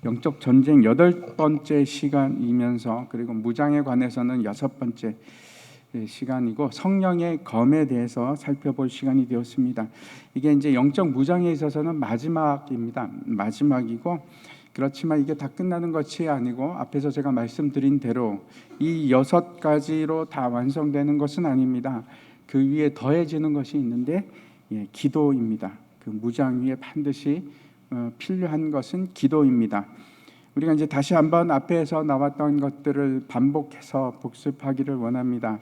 영적 전쟁 8번째 시간이면서, 그리고 무장에 관해서는 6번째 시간이고, 성령의 검에 대해서 살펴볼 시간이 되었습니다. 이게 이제 영적 무장에 있어서는 마지막입니다. 마지막이고, 그렇지만 이게 다 끝나는 것이 아니고, 앞에서 제가 말씀드린 대로 이 6가지로 다 완성되는 것은 아닙니다. 그 위에 더해지는 것이 있는데, 기도입니다. 그 무장 위에 반드시 필요한 것은 기도입니다. 우리가 이제 다시 한번 앞에서 나왔던 것들을 반복해서 복습하기를 원합니다.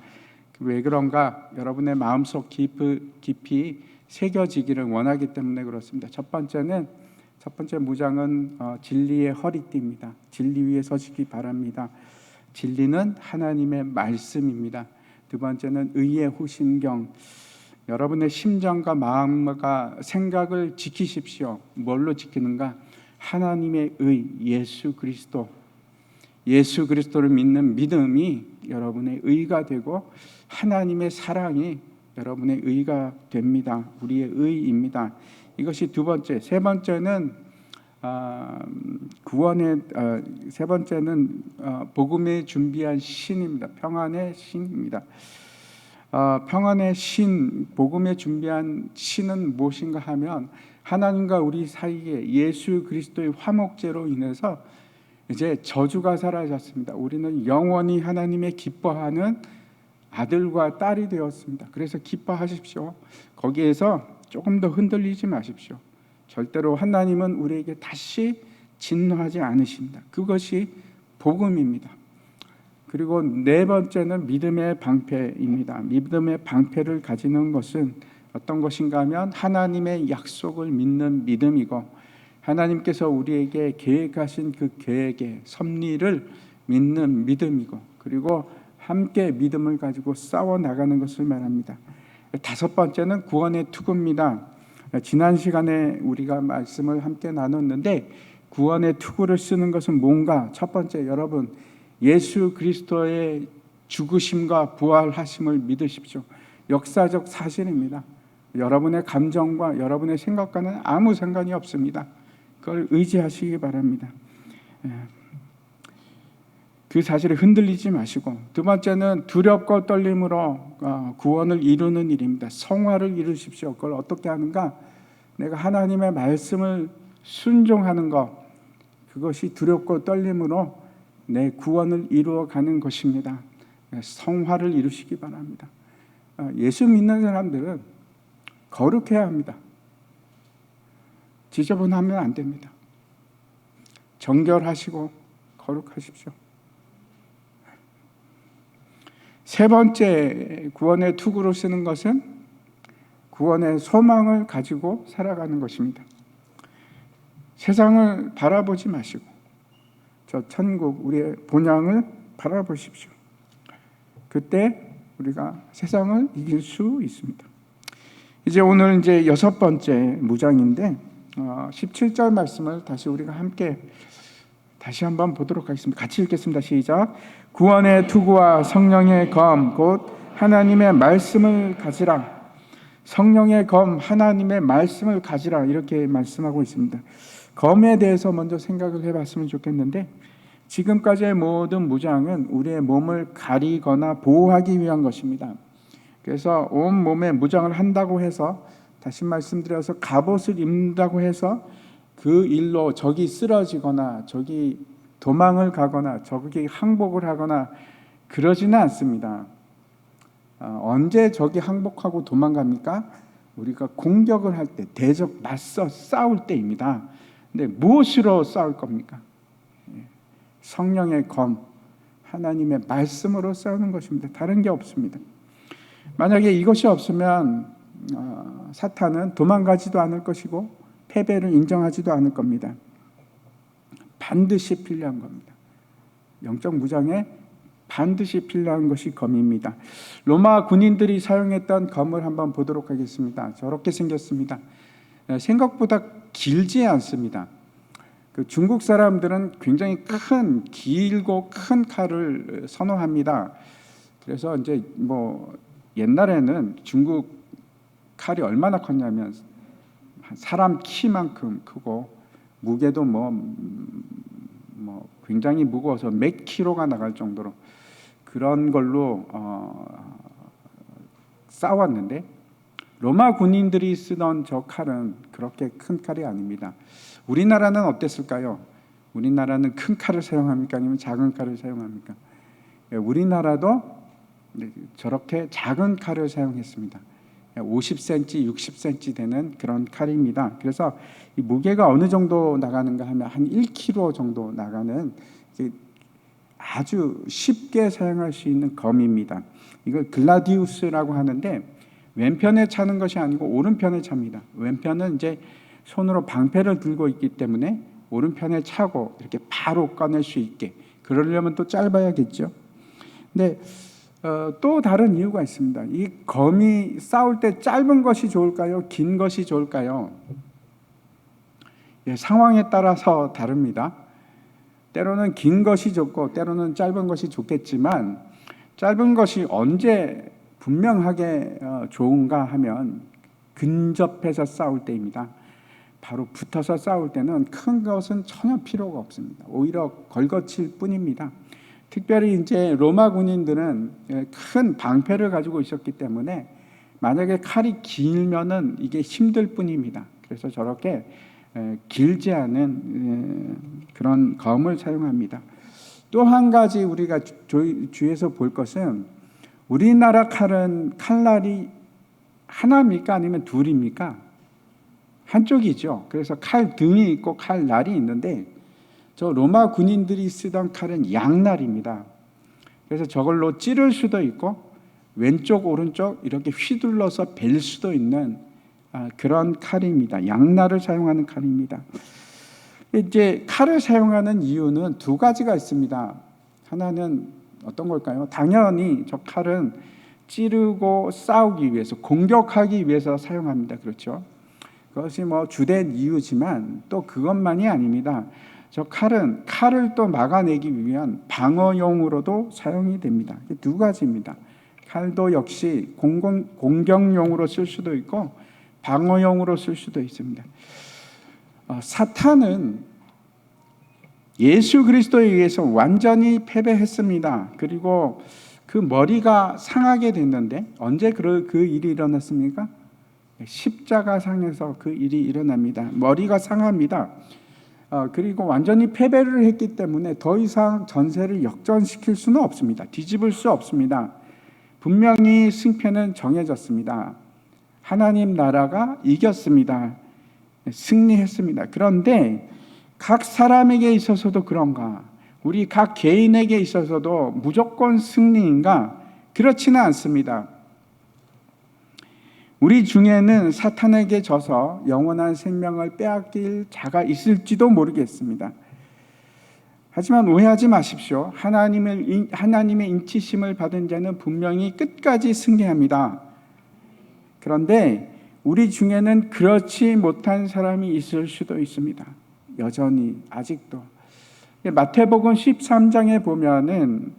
왜 그런가? 여러분의 마음속 깊이 새겨지기를 원하기 때문에 그렇습니다. 첫 번째 무장은 진리의 허리띠입니다. 진리 위에 서시기 바랍니다. 진리는 하나님의 말씀입니다. 두 번째는 의의 후신경. 여러분의 심정과 마음과 생각을 지키십시오. 뭘로 지키는가? 하나님의 의, 예수 그리스도를 믿는 믿음이 여러분의 의가 되고, 하나님의 사랑이 여러분의 의가 됩니다. 우리의 의입니다. 이것이 두 번째. 세 번째는 복음에 준비한 신입니다. 평안의 신입니다. 평안의 신, 복음에 준비한 신은 무엇인가 하면, 하나님과 우리 사이에 예수 그리스도의 화목제로 인해서 이제 저주가 사라졌습니다. 우리는 영원히 하나님의 기뻐하는 아들과 딸이 되었습니다. 그래서 기뻐하십시오. 거기에서 조금 더 흔들리지 마십시오. 절대로 하나님은 우리에게 다시 진노하지 않으십니다. 그것이 복음입니다. 그리고 네 번째는 믿음의 방패입니다. 믿음의 방패를 가지는 것은 어떤 것인가 하면, 하나님의 약속을 믿는 믿음이고, 하나님께서 우리에게 계획하신 그 계획의 섭리를 믿는 믿음이고, 그리고 함께 믿음을 가지고 싸워나가는 것을 말합니다. 다섯 번째는 구원의 투구입니다. 지난 시간에 우리가 말씀을 함께 나눴는데, 구원의 투구를 쓰는 것은 뭔가? 첫 번째, 여러분 예수 그리스도의 죽으심과 부활하심을 믿으십시오. 역사적 사실입니다. 여러분의 감정과 여러분의 생각과는 아무 상관이 없습니다. 그걸 의지하시기 바랍니다. 그 사실에 흔들리지 마시고, 두 번째는 두렵고 떨림으로 구원을 이루는 일입니다. 성화를 이루십시오. 그걸 어떻게 하는가? 내가 하나님의 말씀을 순종하는 것, 그것이 두렵고 떨림으로 내 구원을 이루어가는 것입니다. 성화를 이루시기 바랍니다. 예수 믿는 사람들은 거룩해야 합니다. 지저분하면 안 됩니다. 정결하시고 거룩하십시오. 세 번째 구원의 투구로 쓰는 것은 구원의 소망을 가지고 살아가는 것입니다. 세상을 바라보지 마시고 저 천국, 우리의 본향을 바라보십시오. 그때 우리가 세상을 이길 수 있습니다. 이제 오늘 이제 6번째 무장인데 17절 말씀을 다시 우리가 함께 다시 한번 보도록 하겠습니다. 같이 읽겠습니다. 시작. 구원의 투구와 성령의 검 곧 하나님의 말씀을 가지라. 성령의 검, 하나님의 말씀을 가지라, 이렇게 말씀하고 있습니다. 검에 대해서 먼저 생각을 해봤으면 좋겠는데, 지금까지의 모든 무장은 우리의 몸을 가리거나 보호하기 위한 것입니다. 그래서 온 몸에 무장을 한다고 해서, 다시 말씀드려서 갑옷을 입는다고 해서 그 일로 적이 쓰러지거나 적이 도망을 가거나 적이 항복을 하거나 그러지는 않습니다. 언제 적이 항복하고 도망갑니까? 우리가 공격을 할 때, 대적 맞서 싸울 때입니다. 근데 무엇으로 싸울 겁니까? 성령의 검, 하나님의 말씀으로 싸우는 것입니다. 다른 게 없습니다. 만약에 이것이 없으면 사탄은 도망가지도 않을 것이고 패배를 인정하지도 않을 겁니다. 반드시 필요한 겁니다. 영적 무장에 반드시 필요한 것이 검입니다. 로마 군인들이 사용했던 검을 한번 보도록 하겠습니다. 저렇게 생겼습니다. 생각보다 길지 않습니다. 그 중국 사람들은 굉장히 길고 큰 칼을 선호합니다. 그래서 이제 옛날에는 중국 칼이 얼마나 컸냐면 사람 키만큼 크고 무게도 굉장히 무거워서 몇 킬로가 나갈 정도로 그런 걸로 싸웠는데, 로마 군인들이 쓰던 저 칼은 그렇게 큰 칼이 아닙니다. 우리나라는 어땠을까요? 우리나라는 큰 칼을 사용합니까? 아니면 작은 칼을 사용합니까? 우리나라도 저렇게 작은 칼을 사용했습니다. 50cm, 60cm 되는 그런 칼입니다. 그래서 이 무게가 어느 정도 나가는가 하면 한 1kg 정도 나가는 아주 쉽게 사용할 수 있는 검입니다. 이걸 글라디우스라고 하는데, 왼편에 차는 것이 아니고 오른편에 찹니다. 왼편은 이제 손으로 방패를 들고 있기 때문에 오른편에 차고 이렇게 바로 꺼낼 수 있게, 그러려면 또 짧아야겠죠. 근데 또 다른 이유가 있습니다. 이 검이 싸울 때 짧은 것이 좋을까요? 긴 것이 좋을까요? 상황에 따라서 다릅니다. 때로는 긴 것이 좋고 때로는 짧은 것이 좋겠지만, 짧은 것이 언제 분명하게 좋은가 하면 근접해서 싸울 때입니다. 바로 붙어서 싸울 때는 큰 것은 전혀 필요가 없습니다. 오히려 걸거칠 뿐입니다. 특별히 이제 로마 군인들은 큰 방패를 가지고 있었기 때문에 만약에 칼이 길면은 이게 힘들 뿐입니다. 그래서 저렇게 길지 않은 그런 검을 사용합니다. 또 한 가지 우리가 주위에서 볼 것은, 우리나라 칼은 칼날이 하나입니까? 아니면 둘입니까? 한쪽이죠. 그래서 칼 등이 있고 칼날이 있는데, 저 로마 군인들이 쓰던 칼은 양날입니다. 그래서 저걸로 찌를 수도 있고 왼쪽 오른쪽 이렇게 휘둘러서 벨 수도 있는 그런 칼입니다. 양날을 사용하는 칼입니다. 이제 칼을 사용하는 이유는 두 가지가 있습니다. 하나는 어떤 걸까요? 당연히 저 칼은 찌르고 싸우기 위해서, 공격하기 위해서 사용합니다. 그렇죠? 그것이 주된 이유지만 또 그것만이 아닙니다. 저 칼을 또 막아내기 위한 방어용으로도 사용이 됩니다. 두 가지입니다. 칼도 역시 공격용으로 쓸 수도 있고 방어용으로 쓸 수도 있습니다. 사탄은 예수 그리스도에 의해서 완전히 패배했습니다. 그리고 그 머리가 상하게 됐는데, 언제 그 일이 일어났습니까? 십자가상에서 그 일이 일어납니다. 머리가 상합니다. 그리고 완전히 패배를 했기 때문에 더 이상 전세를 역전시킬 수는 없습니다. 뒤집을 수 없습니다. 분명히 승패는 정해졌습니다. 하나님 나라가 이겼습니다. 승리했습니다. 그런데 각 사람에게 있어서도 그런가? 우리 각 개인에게 있어서도 무조건 승리인가? 그렇지는 않습니다. 우리 중에는 사탄에게 져서 영원한 생명을 빼앗길 자가 있을지도 모르겠습니다. 하지만 오해하지 마십시오. 하나님의 인치심을 받은 자는 분명히 끝까지 승리합니다. 그런데 우리 중에는 그렇지 못한 사람이 있을 수도 있습니다. 여전히 아직도. 마태복음 13장에 보면은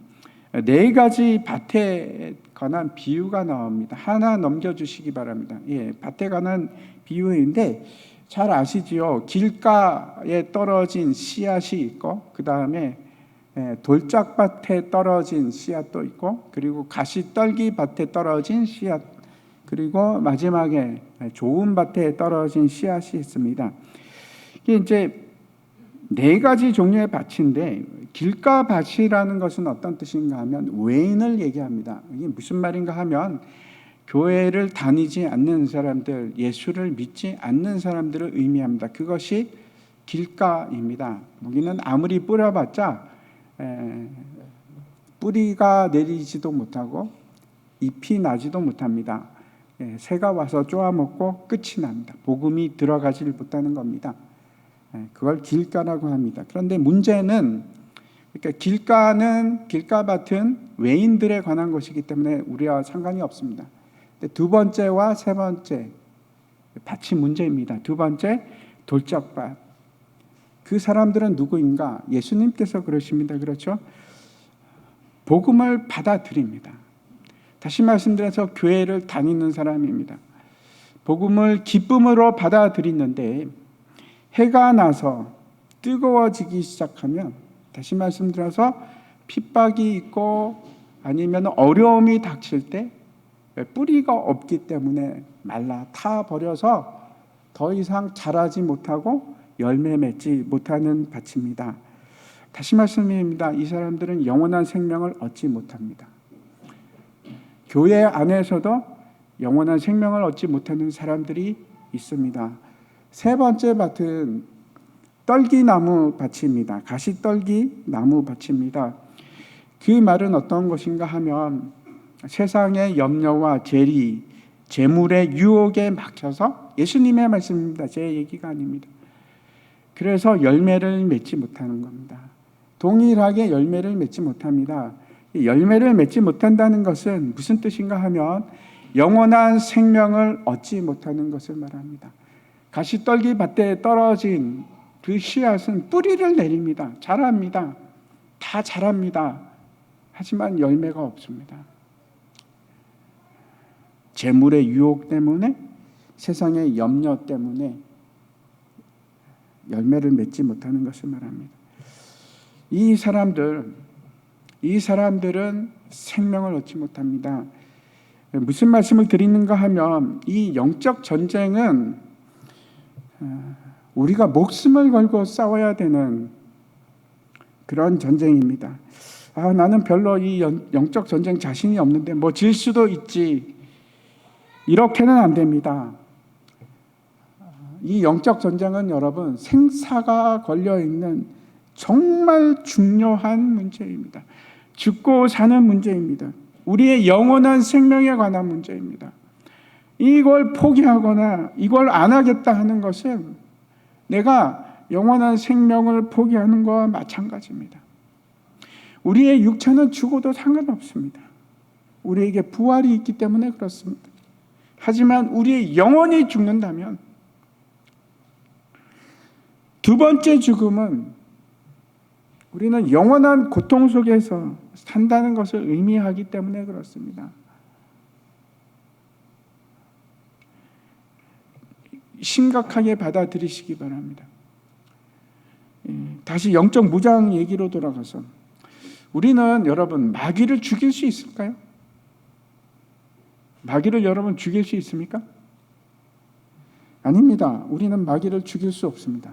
4가지 밭에 관한 비유가 나옵니다. 하나 넘겨주시기 바랍니다. 밭에 관한 비유인데, 잘 아시지요? 길가에 떨어진 씨앗이 있고, 그 다음에 돌짝밭에 떨어진 씨앗도 있고, 그리고 가시떨기 밭에 떨어진 씨앗, 그리고 마지막에 좋은 밭에 떨어진 씨앗이 있습니다. 이게 이제 4가지 종류의 밭인데, 길가 밭이라는 것은 어떤 뜻인가 하면 외인을 얘기합니다. 이게 무슨 말인가 하면, 교회를 다니지 않는 사람들, 예수를 믿지 않는 사람들을 의미합니다. 그것이 길가입니다. 여기는 아무리 뿌려봤자 뿌리가 내리지도 못하고 잎이 나지도 못합니다. 새가 와서 쪼아먹고 끝이 납니다. 복음이 들어가질 못하는 겁니다. 그걸 길가라고 합니다. 그런데 문제는, 그러니까 길가밭은 외인들에 관한 것이기 때문에 우리와 상관이 없습니다. 두 번째와 세 번째 밭이 문제입니다. 두 번째, 돌짝밭. 그 사람들은 누구인가? 예수님께서 그러십니다. 그렇죠? 복음을 받아들입니다. 다시 말씀드려서 교회를 다니는 사람입니다. 복음을 기쁨으로 받아들이는데, 해가 나서 뜨거워지기 시작하면 다시 말씀드려서 핍박이 있고 아니면 어려움이 닥칠 때 뿌리가 없기 때문에 말라 타 버려서 더 이상 자라지 못하고 열매 맺지 못하는 밭입니다. 다시 말씀드립니다. 이 사람들은 영원한 생명을 얻지 못합니다. 교회 안에서도 영원한 생명을 얻지 못하는 사람들이 있습니다. 세 번째 밭은 떨기나무 밭입니다. 가시떨기 나무 밭입니다. 그 말은 어떤 것인가 하면 세상의 염려와 재리, 재물의 유혹에 막혀서, 예수님의 말씀입니다. 제 얘기가 아닙니다. 그래서 열매를 맺지 못하는 겁니다. 동일하게 열매를 맺지 못합니다. 열매를 맺지 못한다는 것은 무슨 뜻인가 하면 영원한 생명을 얻지 못하는 것을 말합니다. 가시떨기 밭에 떨어진 그 씨앗은 뿌리를 내립니다. 자랍니다. 다 자랍니다. 하지만 열매가 없습니다. 재물의 유혹 때문에, 세상의 염려 때문에 열매를 맺지 못하는 것을 말합니다. 이 사람들은 생명을 얻지 못합니다. 무슨 말씀을 드리는가 하면 이 영적 전쟁은 우리가 목숨을 걸고 싸워야 되는 그런 전쟁입니다. 나는 별로 이 영적 전쟁 자신이 없는데 뭐 질 수도 있지, 이렇게는 안 됩니다. 이 영적 전쟁은 여러분 생사가 걸려있는 정말 중요한 문제입니다. 죽고 사는 문제입니다. 우리의 영원한 생명에 관한 문제입니다. 이걸 포기하거나 이걸 안 하겠다 하는 것은 내가 영원한 생명을 포기하는 것과 마찬가지입니다. 우리의 육체는 죽어도 상관없습니다. 우리에게 부활이 있기 때문에 그렇습니다. 하지만 우리의 영혼이 죽는다면, 두 번째 죽음은 우리는 영원한 고통 속에서 산다는 것을 의미하기 때문에 그렇습니다. 심각하게 받아들이시기 바랍니다. 다시 영적 무장 얘기로 돌아가서, 우리는 여러분 마귀를 죽일 수 있을까요? 마귀를 여러분 죽일 수 있습니까? 아닙니다. 우리는 마귀를 죽일 수 없습니다.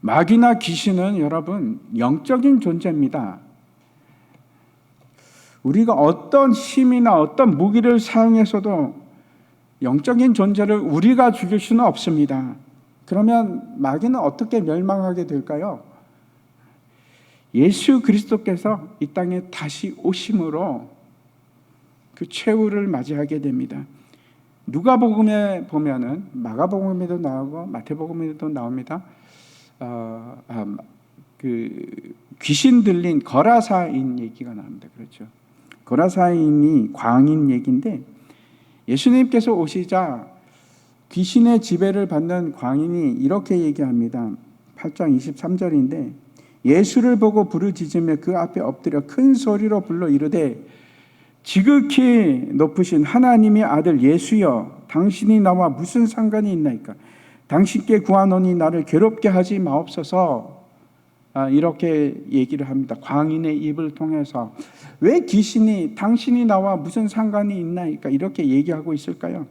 마귀나 귀신은 여러분 영적인 존재입니다. 우리가 어떤 힘이나 어떤 무기를 사용해서도 영적인 존재를 우리가 죽일 수는 없습니다. 그러면 마귀는 어떻게 멸망하게 될까요? 예수 그리스도께서 이 땅에 다시 오심으로 그 최후를 맞이하게 됩니다. 누가복음에 보면은, 마가복음에도 나오고 마태복음에도 나옵니다. 그 귀신 들린 거라사인 얘기가 나옵니다. 그렇죠? 거라사인이 광인 얘기인데, 예수님께서 오시자 귀신의 지배를 받는 광인이 이렇게 얘기합니다. 8장 23절인데, 예수를 보고 부르짖으며 그 앞에 엎드려 큰 소리로 불러 이르되, 지극히 높으신 하나님의 아들 예수여, 당신이 나와 무슨 상관이 있나이까? 당신께 구하노니 나를 괴롭게 하지 마옵소서. 이렇게 얘기를 합니다. 광인의 입을 통해서. 왜 귀신이 당신이 나와 무슨 상관이 있나이까 이렇게 얘기하고 있을까요?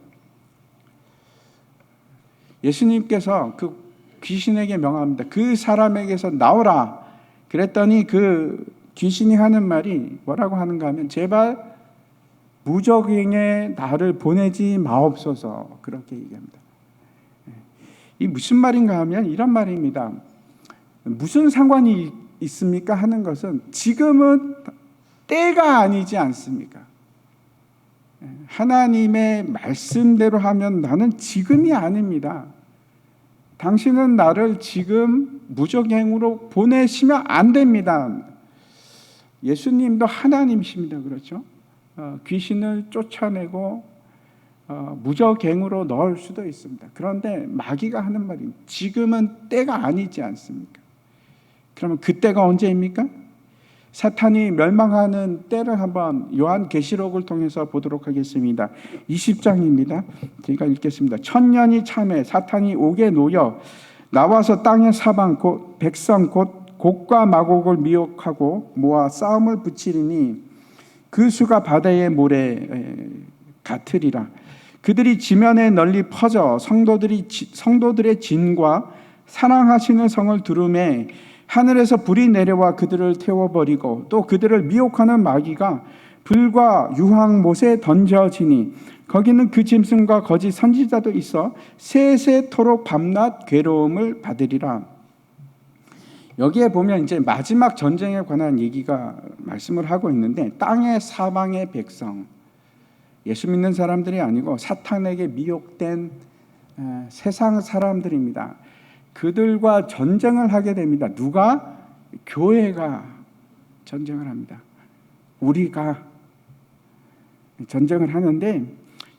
예수님께서 그 귀신에게 명합니다. 그 사람에게서 나오라. 그랬더니 그 귀신이 하는 말이 뭐라고 하는가 하면, 제발 무적행에 나를 보내지 마옵소서. 그렇게 얘기합니다. 이 무슨 말인가 하면 이런 말입니다. 무슨 상관이 있습니까 하는 것은, 지금은 때가 아니지 않습니까? 하나님의 말씀대로 하면 나는 지금이 아닙니다. 당신은 나를 지금 무적행으로 보내시면 안 됩니다. 예수님도 하나님이십니다. 그렇죠? 귀신을 쫓아내고 무적행으로 넣을 수도 있습니다. 그런데 마귀가 하는 말이, 지금은 때가 아니지 않습니까? 그러면 그때가 언제입니까? 사탄이 멸망하는 때를 한번 요한계시록을 통해서 보도록 하겠습니다. 20장입니다. 제가 읽겠습니다. 천년이 참해 사탄이 옥에 놓여 나와서 땅의 사방 곧 백성 곧 곡과 마곡을 미혹하고 모아 싸움을 붙이리니 그 수가 바다의 모래 같으리라. 그들이 지면에 널리 퍼져 성도들의 진과 사랑하시는 성을 두루매 하늘에서 불이 내려와 그들을 태워버리고 또 그들을 미혹하는 마귀가 불과 유황못에 던져지니 거기는 그 짐승과 거짓 선지자도 있어 세세토록 밤낮 괴로움을 받으리라. 여기에 보면 이제 마지막 전쟁에 관한 얘기가 말씀을 하고 있는데 땅의 사방의 백성, 예수 믿는 사람들이 아니고 사탄에게 미혹된 세상 사람들입니다. 그들과 전쟁을 하게 됩니다. 누가? 교회가 전쟁을 합니다. 우리가 전쟁을 하는데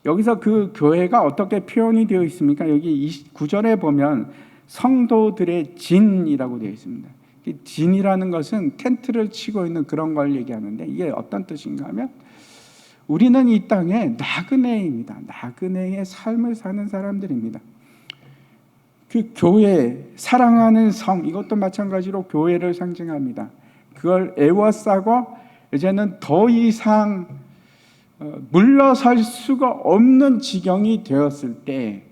여기서 그 교회가 어떻게 표현이 되어 있습니까? 여기 29절에 보면 성도들의 진이라고 되어 있습니다. 진이라는 것은 텐트를 치고 있는 그런 걸 얘기하는데 이게 어떤 뜻인가 하면 우리는 이 땅에 나그네입니다. 나그네의 삶을 사는 사람들입니다. 그 교회, 사랑하는 성, 이것도 마찬가지로 교회를 상징합니다. 그걸 애워싸고 이제는 더 이상 물러설 수가 없는 지경이 되었을 때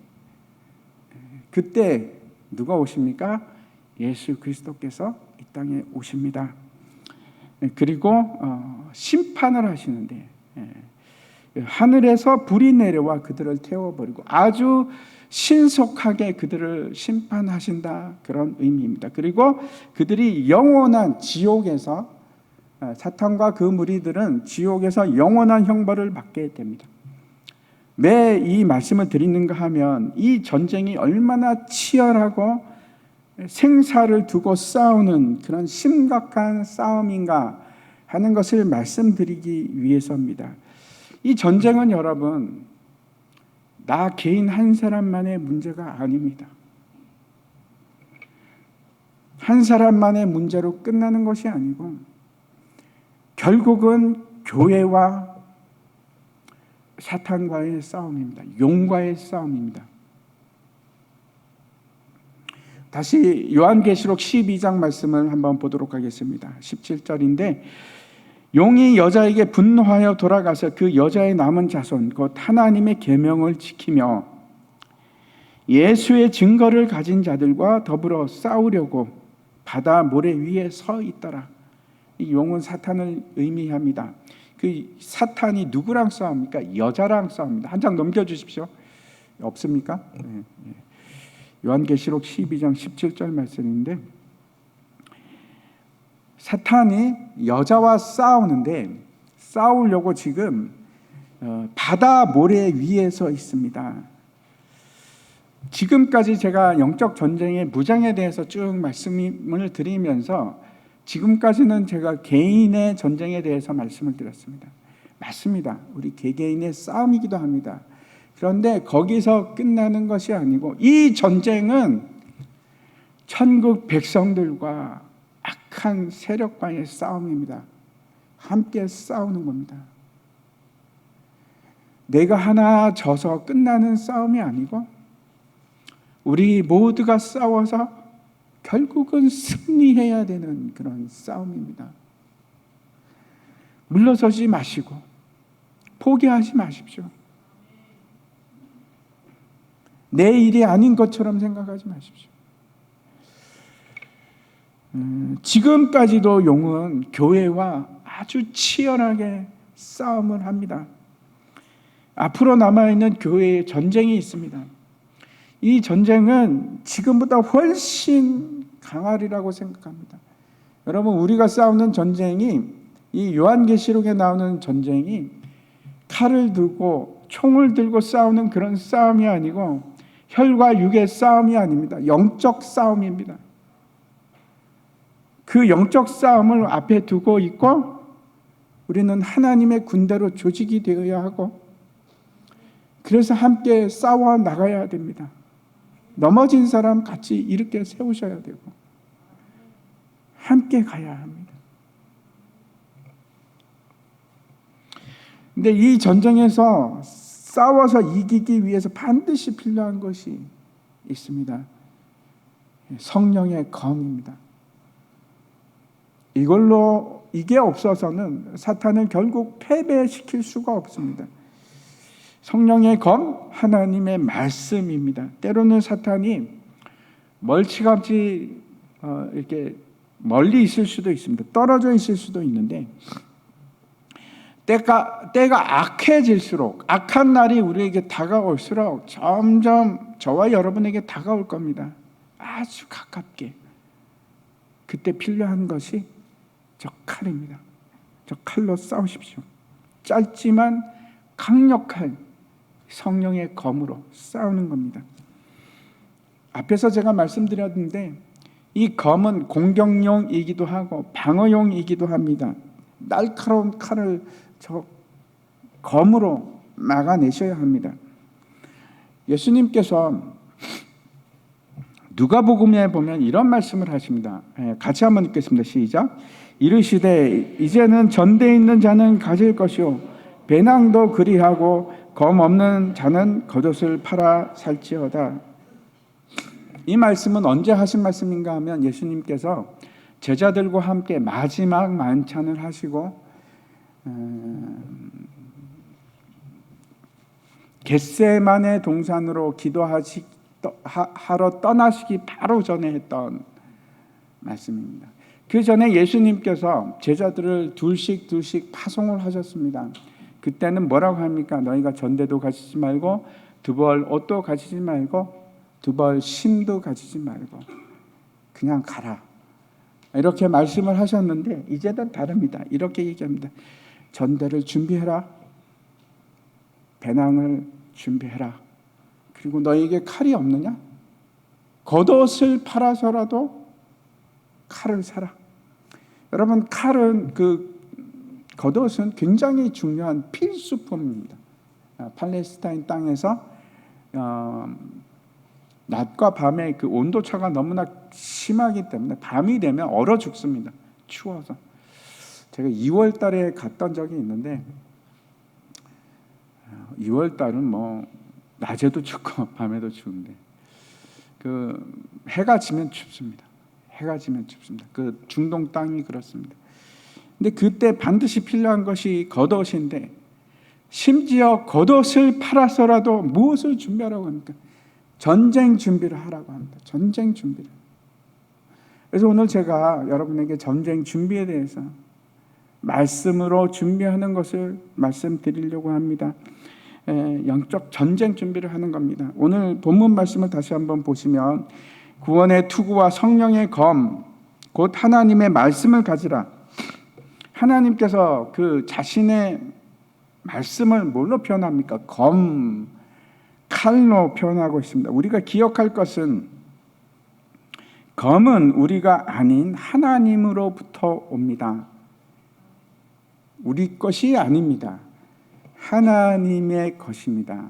그때 누가 오십니까? 예수 그리스도께서 이 땅에 오십니다. 그리고 심판을 하시는데 하늘에서 불이 내려와 그들을 태워버리고 아주 신속하게 그들을 심판하신다, 그런 의미입니다. 그리고 그들이 영원한 지옥에서, 사탄과 그 무리들은 지옥에서 영원한 형벌을 받게 됩니다. 왜 이 말씀을 드리는가 하면 이 전쟁이 얼마나 치열하고 생사를 두고 싸우는 그런 심각한 싸움인가 하는 것을 말씀드리기 위해서입니다. 이 전쟁은 여러분 나 개인 한 사람만의 문제가 아닙니다. 한 사람만의 문제로 끝나는 것이 아니고 결국은 교회와 사탄과의 싸움입니다. 용과의 싸움입니다. 다시 요한계시록 12장 말씀을 한번 보도록 하겠습니다. 17절인데 용이 여자에게 분노하여 돌아가서 그 여자의 남은 자손 곧 하나님의 계명을 지키며 예수의 증거를 가진 자들과 더불어 싸우려고 바다 모래 위에 서 있더라. 이 용은 사탄을 의미합니다. 그 사탄이 누구랑 싸웁니까? 여자랑 싸웁니다. 한 장 넘겨주십시오. 없습니까? 네. 요한계시록 12장 17절 말씀인데 사탄이 여자와 싸우는데 싸우려고 지금 바다 모래 위에 서 있습니다. 지금까지 제가 영적 전쟁의 무장에 대해서 쭉 말씀을 드리면서 지금까지는 제가 개인의 전쟁에 대해서 말씀을 드렸습니다. 맞습니다. 우리 개개인의 싸움이기도 합니다. 그런데 거기서 끝나는 것이 아니고 이 전쟁은 천국 백성들과 악한 세력과의 싸움입니다. 함께 싸우는 겁니다. 내가 하나 져서 끝나는 싸움이 아니고 우리 모두가 싸워서 결국은 승리해야 되는 그런 싸움입니다. 물러서지 마시고 포기하지 마십시오. 내 일이 아닌 것처럼 생각하지 마십시오. 지금까지도 용은 교회와 아주 치열하게 싸움을 합니다. 앞으로 남아있는 교회에 전쟁이 있습니다. 이 전쟁은 지금보다 훨씬 강하리라고 생각합니다. 여러분, 우리가 싸우는 전쟁이, 이 요한계시록에 나오는 전쟁이 칼을 들고 총을 들고 싸우는 그런 싸움이 아니고 혈과 육의 싸움이 아닙니다. 영적 싸움입니다. 그 영적 싸움을 앞에 두고 있고 우리는 하나님의 군대로 조직이 되어야 하고 그래서 함께 싸워 나가야 됩니다. 넘어진 사람 같이 이렇게 세우셔야 되고 함께 가야 합니다. 근데 이 전쟁에서 싸워서 이기기 위해서 반드시 필요한 것이 있습니다. 성령의 검입니다. 이게 없어서는 사탄을 결국 패배시킬 수가 없습니다. 성령의 검, 하나님의 말씀입니다. 때로는 사탄이 멀찌감치 이렇게 멀리 있을 수도 있습니다. 떨어져 있을 수도 있는데 때가 악해질수록, 악한 날이 우리에게 다가올수록 점점 저와 여러분에게 다가올 겁니다. 아주 가깝게. 그때 필요한 것이 저 칼입니다. 저 칼로 싸우십시오. 짧지만 강력한 성령의 검으로 싸우는 겁니다. 앞에서 제가 말씀드렸는데 이 검은 공격용이기도 하고 방어용이기도 합니다. 날카로운 칼을 저 검으로 막아내셔야 합니다. 예수님께서 누가복음에 보면 이런 말씀을 하십니다. 같이 한번 읽겠습니다. 시작. 이르시되 이제는 전대 있는 자는 가질 것이요 배낭도 그리하고 검 없는 자는 겉옷을 팔아 살지어다. 이 말씀은 언제 하신 말씀인가 하면 예수님께서 제자들과 함께 마지막 만찬을 하시고 겟세마네 동산으로 기도하러 떠나시기 바로 전에 했던 말씀입니다. 그 전에 예수님께서 제자들을 둘씩 파송을 하셨습니다. 그때는 뭐라고 합니까? 너희가 전대도 가지지 말고 두 벌 옷도 가지지 말고 두 벌 신도 가지지 말고 그냥 가라. 이렇게 말씀을 하셨는데 이제는 다릅니다. 이렇게 얘기합니다. 전대를 준비해라. 배낭을 준비해라. 그리고 너에게 칼이 없느냐? 겉옷을 팔아서라도 칼을 사라. 여러분, 칼은 겉옷은 굉장히 중요한 필수품입니다. 팔레스타인 땅에서 낮과 밤의 그 온도차가 너무나 심하기 때문에 밤이 되면 얼어 죽습니다. 추워서. 제가 2월 달에 갔던 적이 있는데 2월 달은 뭐 낮에도 춥고 밤에도 추운데 해가 지면 춥습니다. 해가 지면 춥습니다. 중동 땅이 그렇습니다. 근데 그때 반드시 필요한 것이 겉옷인데 심지어 겉옷을 팔아서라도 무엇을 준비하라고 합니까? 전쟁 준비를 하라고 합니다. 전쟁 준비를. 그래서 오늘 제가 여러분에게 전쟁 준비에 대해서 말씀으로 준비하는 것을 말씀드리려고 합니다. 영적 전쟁 준비를 하는 겁니다. 오늘 본문 말씀을 다시 한번 보시면 구원의 투구와 성령의 검, 곧 하나님의 말씀을 가지라. 하나님께서 그 자신의 말씀을 뭘로 표현합니까? 검, 칼로 표현하고 있습니다. 우리가 기억할 것은 검은 우리가 아닌 하나님으로부터 옵니다. 우리 것이 아닙니다. 하나님의 것입니다.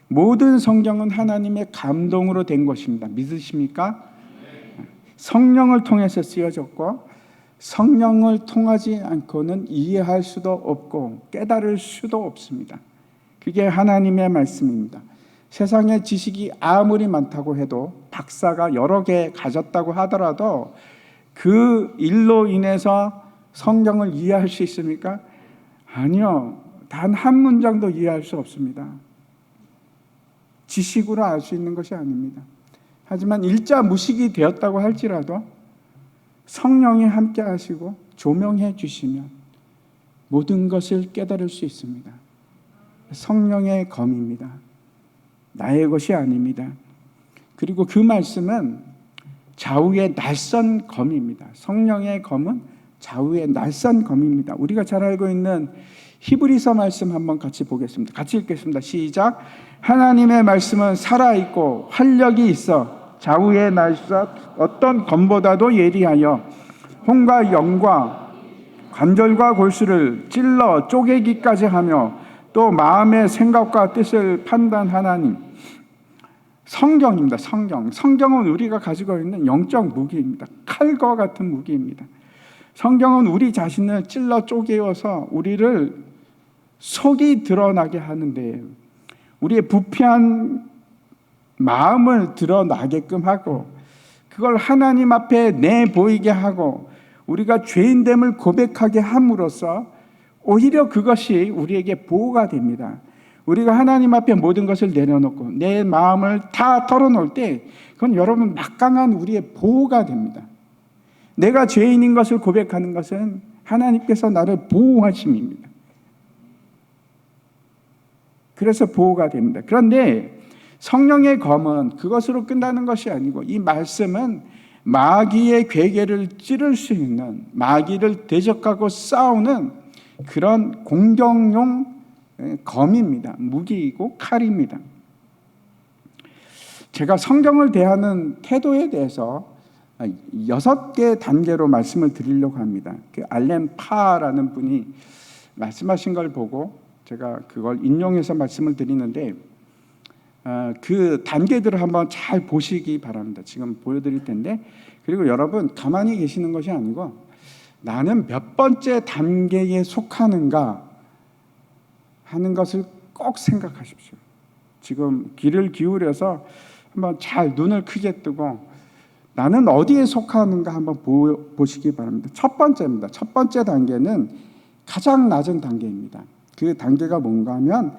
모든 성경은 하나님의 감동으로 된 것입니다. 믿으십니까? 성령을 통해서 쓰여졌고 성령을 통하지 않고는 이해할 수도 없고 깨달을 수도 없습니다. 그게 하나님의 말씀입니다. 세상의 지식이 아무리 많다고 해도 박사가 여러 개 가졌다고 하더라도 그 일로 인해서 성경을 이해할 수 있습니까? 아니요. 단 한 문장도 이해할 수 없습니다. 지식으로 알 수 있는 것이 아닙니다. 하지만 일자 무식이 되었다고 할지라도 성령이 함께 하시고 조명해 주시면 모든 것을 깨달을 수 있습니다. 성령의 검입니다. 나의 것이 아닙니다. 그리고 그 말씀은 좌우의 날선 검입니다. 성령의 검은 좌우의 날선 검입니다. 우리가 잘 알고 있는 히브리서 말씀 한번 같이 보겠습니다. 같이 읽겠습니다. 시작. 하나님의 말씀은 살아있고 활력이 있어 좌우의 날선 어떤 검보다도 예리하여 혼과 영과 관절과 골수를 찔러 쪼개기까지 하며 또 마음의 생각과 뜻을 판단하나니. 성경입니다. 성경은 우리가 가지고 있는 영적 무기입니다. 칼과 같은 무기입니다. 성경은 우리 자신을 찔러 쪼개어서 우리를 속이 드러나게 하는데 우리의 부패한 마음을 드러나게끔 하고 그걸 하나님 앞에 내보이게 하고 우리가 죄인됨을 고백하게 함으로써 오히려 그것이 우리에게 보호가 됩니다. 우리가 하나님 앞에 모든 것을 내려놓고 내 마음을 다 털어놓을 때 그건 여러분 막강한 우리의 보호가 됩니다. 내가 죄인인 것을 고백하는 것은 하나님께서 나를 보호하심입니다. 그래서 보호가 됩니다. 그런데 성령의 검은 그것으로 끝나는 것이 아니고 이 말씀은 마귀의 괴계를 찌를 수 있는, 마귀를 대적하고 싸우는 그런 공격용 검입니다. 무기이고 칼입니다. 제가 성경을 대하는 태도에 대해서 6개 단계로 말씀을 드리려고 합니다. 그 알렌 파라는 분이 말씀하신 걸 보고 제가 그걸 인용해서 말씀을 드리는데 그 단계들을 한번 잘 보시기 바랍니다. 지금 보여드릴 텐데, 그리고 여러분 가만히 계시는 것이 아니고 나는 몇 번째 단계에 속하는가 하는 것을 꼭 생각하십시오. 지금 귀를 기울여서 한번 잘 눈을 크게 뜨고 나는 어디에 속하는가 한번 보시기 바랍니다. 첫 번째입니다. 첫 번째 단계는 가장 낮은 단계입니다. 그 단계가 뭔가 하면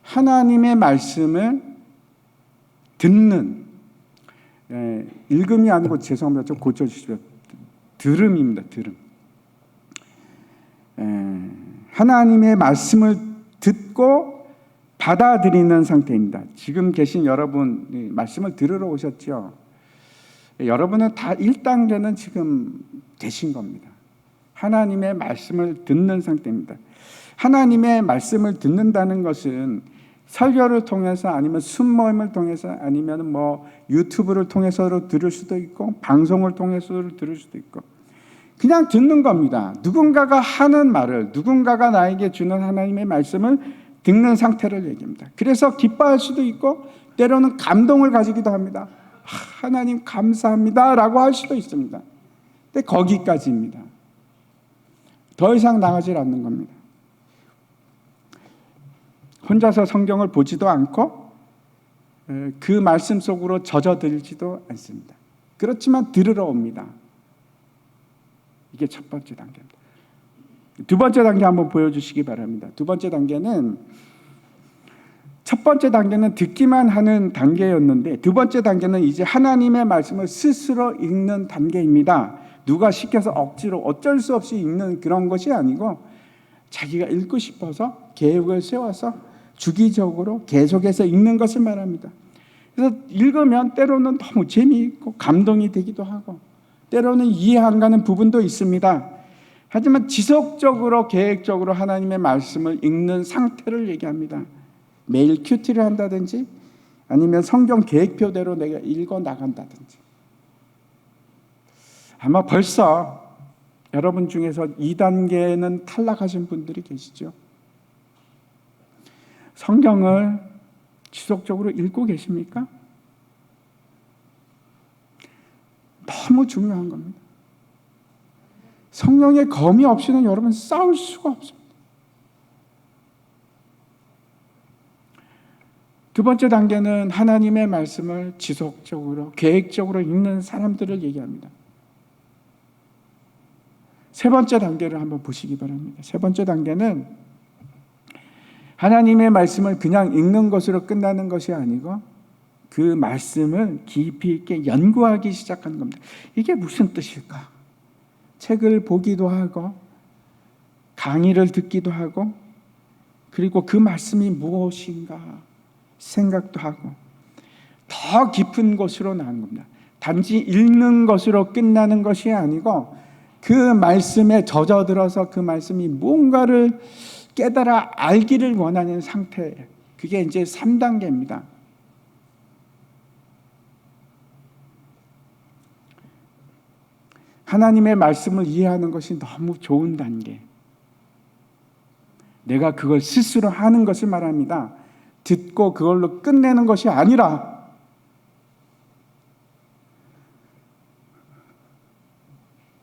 하나님의 말씀을 듣는, 읽음이 아니고 죄송합니다. 좀 고쳐주십시오. 들음입니다. 들음. 하나님의 말씀을 듣고 받아들이는 상태입니다. 지금 계신 여러분 말씀을 들으러 오셨죠? 여러분은 다 1단계는 지금 되신 겁니다. 하나님의 말씀을 듣는 상태입니다. 하나님의 말씀을 듣는다는 것은 설교를 통해서 아니면 순모임을 통해서 아니면 유튜브를 통해서 들을 수도 있고 방송을 통해서 들을 수도 있고 그냥 듣는 겁니다. 누군가가 하는 말을, 누군가가 나에게 주는 하나님의 말씀을 듣는 상태를 얘기합니다. 그래서 기뻐할 수도 있고 때로는 감동을 가지기도 합니다. 하나님 감사합니다 라고 할 수도 있습니다. 근데 거기까지입니다. 더 이상 나가질 않는 겁니다. 혼자서 성경을 보지도 않고 그 말씀 속으로 젖어들지도 않습니다. 그렇지만 들으러 옵니다. 이게 첫 번째 단계입니다. 두 번째 단계 한번 보여주시기 바랍니다. 두 번째 단계는, 첫 번째 단계는 듣기만 하는 단계였는데 두 번째 단계는 이제 하나님의 말씀을 스스로 읽는 단계입니다. 누가 시켜서 억지로 어쩔 수 없이 읽는 그런 것이 아니고 자기가 읽고 싶어서 계획을 세워서 주기적으로 계속해서 읽는 것을 말합니다. 그래서 읽으면 때로는 너무 재미있고 감동이 되기도 하고 때로는 이해 안 가는 부분도 있습니다. 하지만 지속적으로 계획적으로 하나님의 말씀을 읽는 상태를 얘기합니다. 매일 큐티를 한다든지 아니면 성경 계획표대로 내가 읽어 나간다든지. 아마 벌써 여러분 중에서 2단계는 탈락하신 분들이 계시죠. 성경을 지속적으로 읽고 계십니까? 너무 중요한 겁니다. 성령의 검이 없이는 여러분 싸울 수가 없습니다. 두 번째 단계는 하나님의 말씀을 지속적으로 계획적으로 읽는 사람들을 얘기합니다. 세 번째 단계를 한번 보시기 바랍니다. 세 번째 단계는 하나님의 말씀을 그냥 읽는 것으로 끝나는 것이 아니고 그 말씀을 깊이 있게 연구하기 시작하는 겁니다. 이게 무슨 뜻일까? 책을 보기도 하고 강의를 듣기도 하고 그리고 그 말씀이 무엇인가 생각도 하고 더 깊은 곳으로 나가는 겁니다. 단지 읽는 것으로 끝나는 것이 아니고 그 말씀에 젖어들어서 그 말씀이 뭔가를 깨달아 알기를 원하는 상태, 그게 이제 3단계입니다. 하나님의 말씀을 이해하는 것이 너무 좋은 단계. 내가 그걸 스스로 하는 것을 말합니다. 듣고 그걸로 끝내는 것이 아니라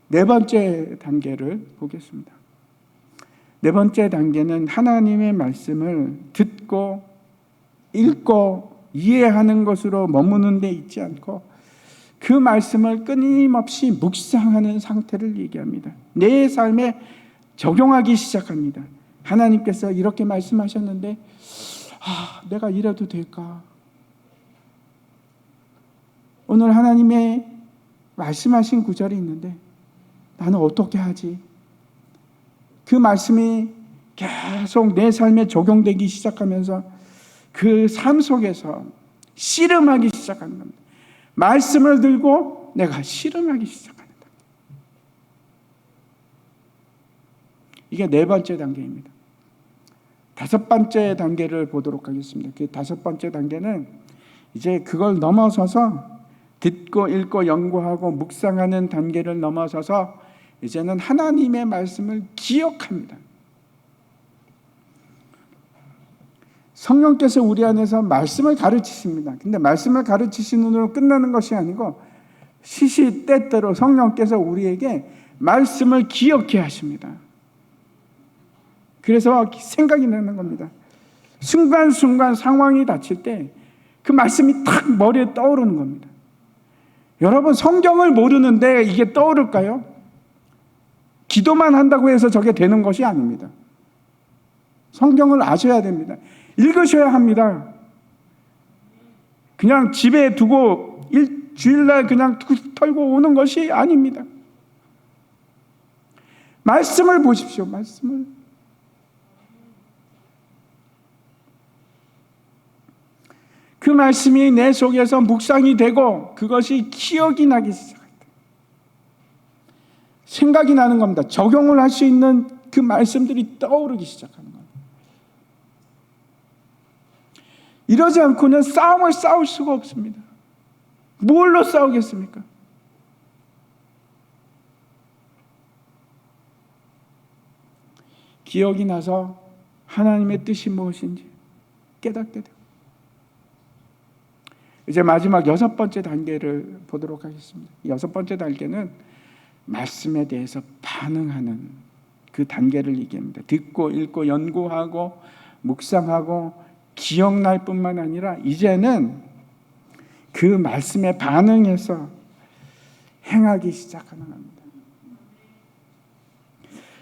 네 번째 단계를 보겠습니다. 네 번째 단계는 하나님의 말씀을 듣고 읽고 이해하는 것으로 머무는 데 있지 않고 그 말씀을 끊임없이 묵상하는 상태를 얘기합니다. 내 삶에 적용하기 시작합니다. 하나님께서 이렇게 말씀하셨는데 내가 이래도 될까? 오늘 하나님의 말씀하신 구절이 있는데 나는 어떻게 하지? 그 말씀이 계속 내 삶에 적용되기 시작하면서 그 삶 속에서 씨름하기 시작하는 겁니다. 말씀을 들고 내가 씨름하기 시작합니다. 이게 네 번째 단계입니다. 다섯 번째 단계를 보도록 하겠습니다. 그 다섯 번째 단계는 이제 그걸 넘어서서 듣고 읽고 연구하고 묵상하는 단계를 넘어서서 이제는 하나님의 말씀을 기억합니다. 성령께서 우리 안에서 말씀을 가르치십니다. 근데 말씀을 가르치시는 으로 끝나는 것이 아니고 시시때때로 성령께서 우리에게 말씀을 기억해 하십니다. 그래서 생각이 나는 겁니다. 순간순간 상황이 닥칠 때 그 말씀이 탁 머리에 떠오르는 겁니다. 여러분, 성경을 모르는데 이게 떠오를까요? 기도만 한다고 해서 저게 되는 것이 아닙니다. 성경을 아셔야 됩니다. 읽으셔야 합니다. 그냥 집에 두고 주일날 그냥 털고 오는 것이 아닙니다. 말씀을 보십시오. 말씀을. 그 말씀이 내 속에서 묵상이 되고 그것이 기억이 나기 시작합니다. 생각이 나는 겁니다. 적용을 할 수 있는 그 말씀들이 떠오르기 시작하는 겁니다. 이러지 않고는 싸움을 싸울 수가 없습니다. 뭘로 싸우겠습니까? 기억이 나서 하나님의 뜻이 무엇인지 깨닫게 되고, 이제 마지막 여섯 번째 단계를 보도록 하겠습니다. 여섯 번째 단계는 말씀에 대해서 반응하는 그 단계를 얘기합니다. 듣고 읽고 연구하고 묵상하고 기억날 뿐만 아니라 이제는 그 말씀에 반응해서 행하기 시작하는 겁니다.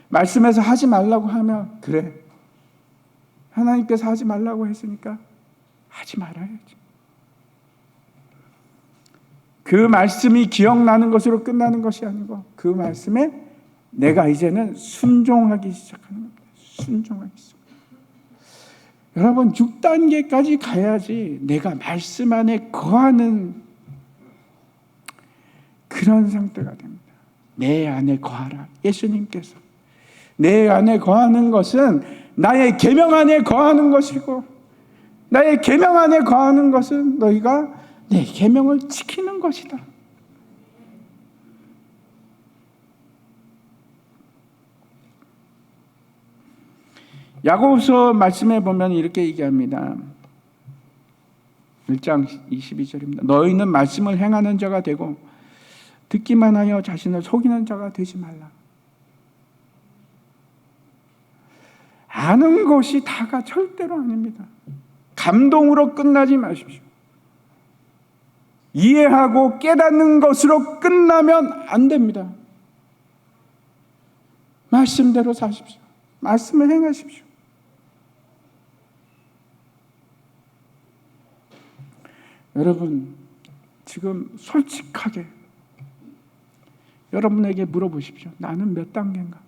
말씀에서 하지 말라고 하면 그래, 하나님께서 하지 말라고 했으니까 하지 말아야지. 그 말씀이 기억나는 것으로 끝나는 것이 아니고 그 말씀에 내가 이제는 순종하기 시작하는 겁니다. 순종하기 시작. 여러분, 6단계까지 가야지 내가 말씀 안에 거하는 그런 상태가 됩니다. 내 안에 거하라. 예수님께서 내 안에 거하는 것은 나의 계명 안에 거하는 것이고, 나의 계명 안에 거하는 것은 너희가 내 계명을 지키는 것이다. 야고보서 말씀에 보면 이렇게 얘기합니다. 1장 22절입니다. 너희는 말씀을 행하는 자가 되고 듣기만 하여 자신을 속이는 자가 되지 말라. 아는 것이 다가 절대로 아닙니다. 감동으로 끝나지 마십시오. 이해하고 깨닫는 것으로 끝나면 안 됩니다. 말씀대로 사십시오. 말씀을 행하십시오. 여러분, 지금 솔직하게 여러분에게 물어보십시오. 나는 몇 단계인가?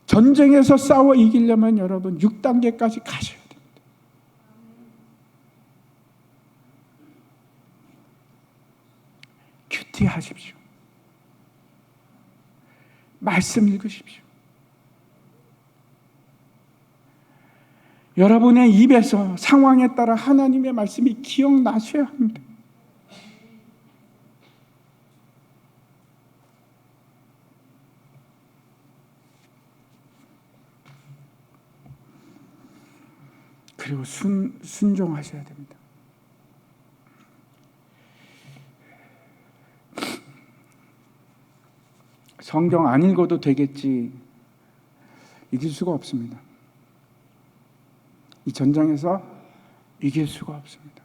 전쟁에서 싸워 이기려면 여러분 6단계까지 가셔야 됩니다. 큐티하십시오. 말씀 읽으십시오. 여러분의 입에서 상황에 따라 하나님의 말씀이 기억나셔야 합니다. 그리고 순종하셔야 됩니다. 성경 안 읽어도 되겠지, 이길 수가 없습니다. 이 전장에서 이길 수가 없습니다.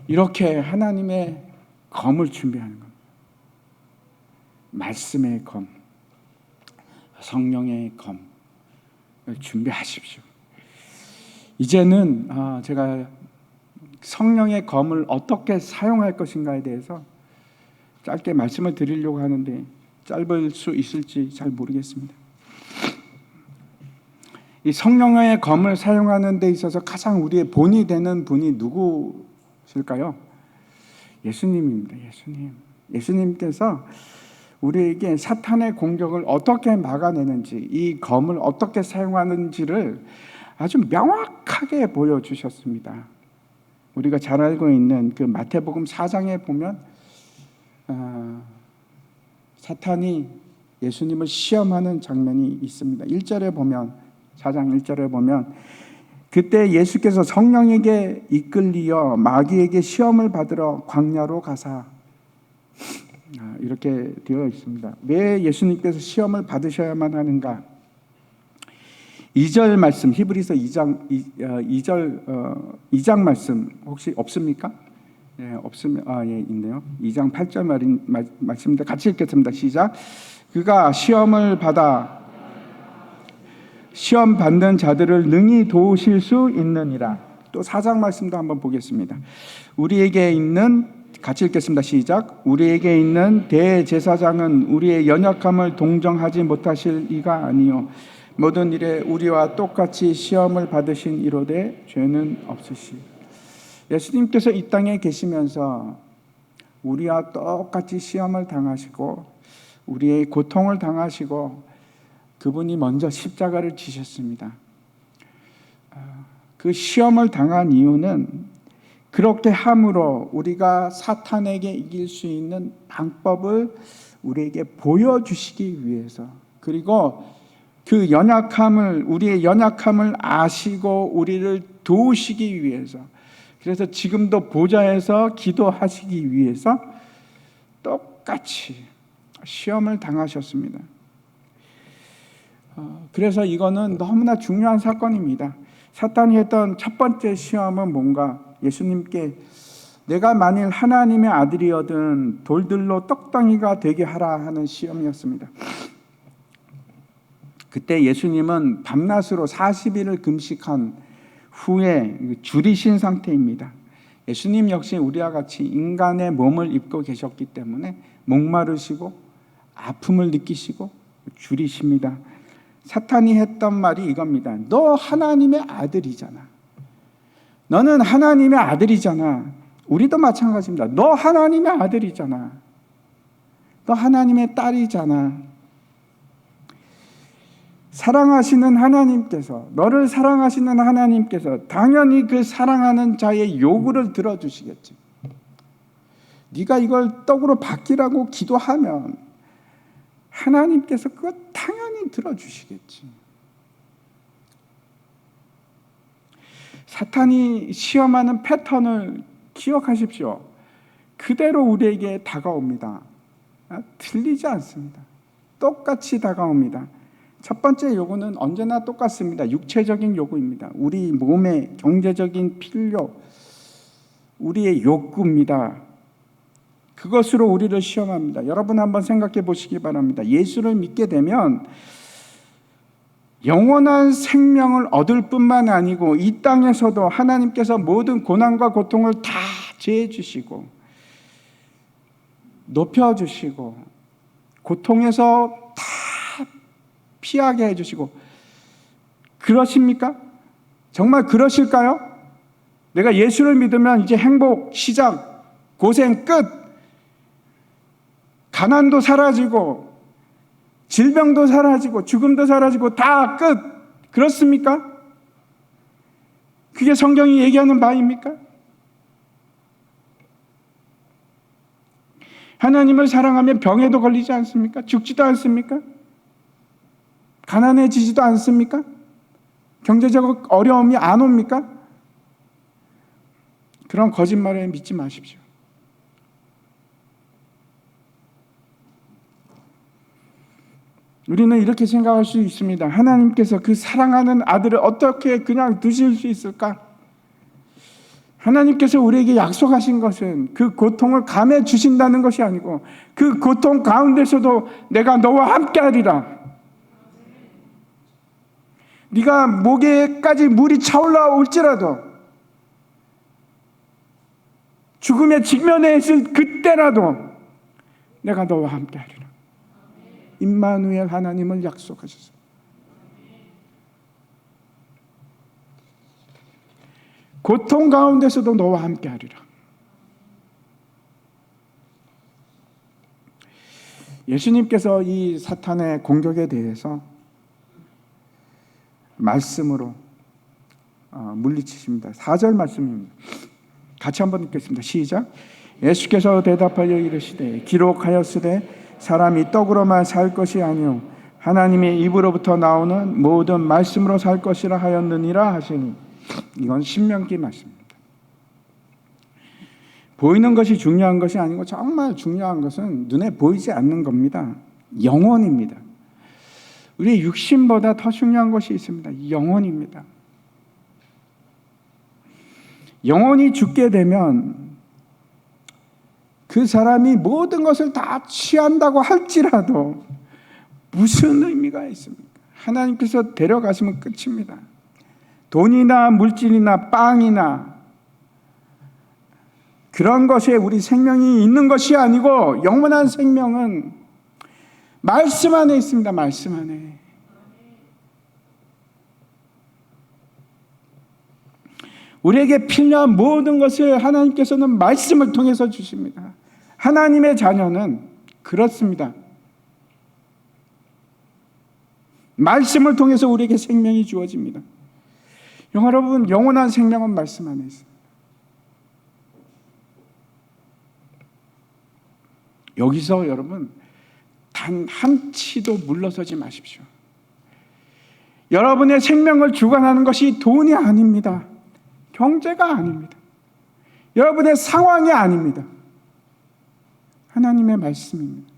이렇게 하나님의 검을 준비하는 겁니다. 말씀의 검, 성령의 검을 준비하십시오. 이제는 제가 성령의 검을 어떻게 사용할 것인가에 대해서 짧게 말씀을 드리려고 하는데 짧을 수 있을지 잘 모르겠습니다. 이 성령의 검을 사용하는 데 있어서 가장 우리의 본이 되는 분이 누구실까요? 예수님입니다. 예수님께서 우리에게 사탄의 공격을 어떻게 막아내는지, 이 검을 어떻게 사용하는지를 아주 명확하게 보여주셨습니다. 우리가 잘 알고 있는 그 마태복음 4장에 보면 사탄이 예수님을 시험하는 장면이 있습니다. 1절에 보면, 4장 1절에 보면, 그때 예수께서 성령에게 이끌리어 마귀에게 시험을 받으러 광야로 가사, 이렇게 되어 있습니다. 왜 예수님께서 시험을 받으셔야만 하는가? 2절 말씀, 히브리서 2장 말씀 혹시 없습니까? 예, 없으면 있네요. 2장 8절 말씀입니다. 같이 읽겠습니다. 시작. 그가 시험을 받아 시험 받는 자들을 능히 도우실 수 있느니라. 또 4장 말씀도 한번 보겠습니다. 우리에게 있는, 같이 읽겠습니다. 시작. 우리에게 있는 대제사장은 우리의 연약함을 동정하지 못하실 이가 아니요 모든 일에 우리와 똑같이 시험을 받으신 이로되 죄는 없으시. 예수님께서 이 땅에 계시면서 우리와 똑같이 시험을 당하시고 우리의 고통을 당하시고 그분이 먼저 십자가를 지셨습니다. 그 시험을 당한 이유는 그렇게 함으로 우리가 사탄에게 이길 수 있는 방법을 우리에게 보여주시기 위해서, 그리고 그 연약함을, 우리의 연약함을 아시고 우리를 도우시기 위해서, 그래서 지금도 보좌에서 기도하시기 위해서 똑같이 시험을 당하셨습니다. 그래서 이거는 너무나 중요한 사건입니다. 사탄이 했던 첫 번째 시험은 뭔가? 예수님께 내가 만일 하나님의 아들이어든 돌들로 떡덩이가 되게 하라 하는 시험이었습니다. 그때 예수님은 밤낮으로 40일을 금식한 후에 줄이신 상태입니다. 예수님 역시 우리와 같이 인간의 몸을 입고 계셨기 때문에 목마르시고 아픔을 느끼시고 줄이십니다. 사탄이 했던 말이 이겁니다. 너 하나님의 아들이잖아. 너는 하나님의 아들이잖아. 우리도 마찬가지입니다. 너 하나님의 아들이잖아. 너 하나님의 딸이잖아. 사랑하시는 하나님께서, 너를 사랑하시는 하나님께서 당연히 그 사랑하는 자의 요구를 들어주시겠지. 네가 이걸 떡으로 바뀌라고 기도하면 하나님께서 그거 당연히 들어주시겠지. 사탄이 시험하는 패턴을 기억하십시오. 그대로 우리에게 다가옵니다. 틀리지 않습니다. 똑같이 다가옵니다. 첫 번째 요구는 언제나 똑같습니다. 육체적인 요구입니다. 우리 몸의 경제적인 필요, 우리의 욕구입니다. 그것으로 우리를 시험합니다. 여러분 한번 생각해 보시기 바랍니다. 예수를 믿게 되면 영원한 생명을 얻을 뿐만 아니고 이 땅에서도 하나님께서 모든 고난과 고통을 다 제해 주시고 높여 주시고 고통에서 다 피하게 해 주시고, 그러십니까? 정말 그러실까요? 내가 예수를 믿으면 이제 행복 시작, 고생 끝, 가난도 사라지고 질병도 사라지고 죽음도 사라지고 다 끝, 그렇습니까? 그게 성경이 얘기하는 바입니까? 하나님을 사랑하면 병에도 걸리지 않습니까? 죽지도 않습니까? 가난해지지도 않습니까? 경제적 어려움이 안 옵니까? 그런 거짓말에 믿지 마십시오. 우리는 이렇게 생각할 수 있습니다. 하나님께서 그 사랑하는 아들을 어떻게 그냥 두실 수 있을까? 하나님께서 우리에게 약속하신 것은 그 고통을 감해 주신다는 것이 아니고 그 고통 가운데서도 내가 너와 함께하리라. 네가 목에까지 물이 차올라올지라도 죽음의 직면에 있을 그때라도 내가 너와 함께하리라. 임마누엘 하나님을 약속하셨습니다. 고통 가운데서도 너와 함께하리라. 예수님께서 이 사탄의 공격에 대해서 말씀으로 물리치십니다. 4절 말씀입니다. 같이 한번 읽겠습니다. 시작. 예수께서 대답하여 이르시되 기록하였으되 사람이 떡으로만 살 것이 아니요 하나님의 입으로부터 나오는 모든 말씀으로 살 것이라 하였느니라 하시니. 이건 신명기 말씀입니다. 보이는 것이 중요한 것이 아니고 정말 중요한 것은 눈에 보이지 않는 겁니다. 영혼입니다. 우리의 육신보다 더 중요한 것이 있습니다. 영혼입니다. 영혼이 죽게 되면 그 사람이 모든 것을 다 취한다고 할지라도 무슨 의미가 있습니까? 하나님께서 데려가시면 끝입니다. 돈이나 물질이나 빵이나 그런 것에 우리 생명이 있는 것이 아니고 영원한 생명은 말씀 안에 있습니다. 말씀 안에. 우리에게 필요한 모든 것을 하나님께서는 말씀을 통해서 주십니다. 하나님의 자녀는 그렇습니다. 말씀을 통해서 우리에게 생명이 주어집니다. 여러분, 영원한 생명은 말씀 안에 있습니다. 여기서 여러분 단 한 치도 물러서지 마십시오. 여러분의 생명을 주관하는 것이 돈이 아닙니다. 경제가 아닙니다. 여러분의 상황이 아닙니다. 하나님의 말씀입니다.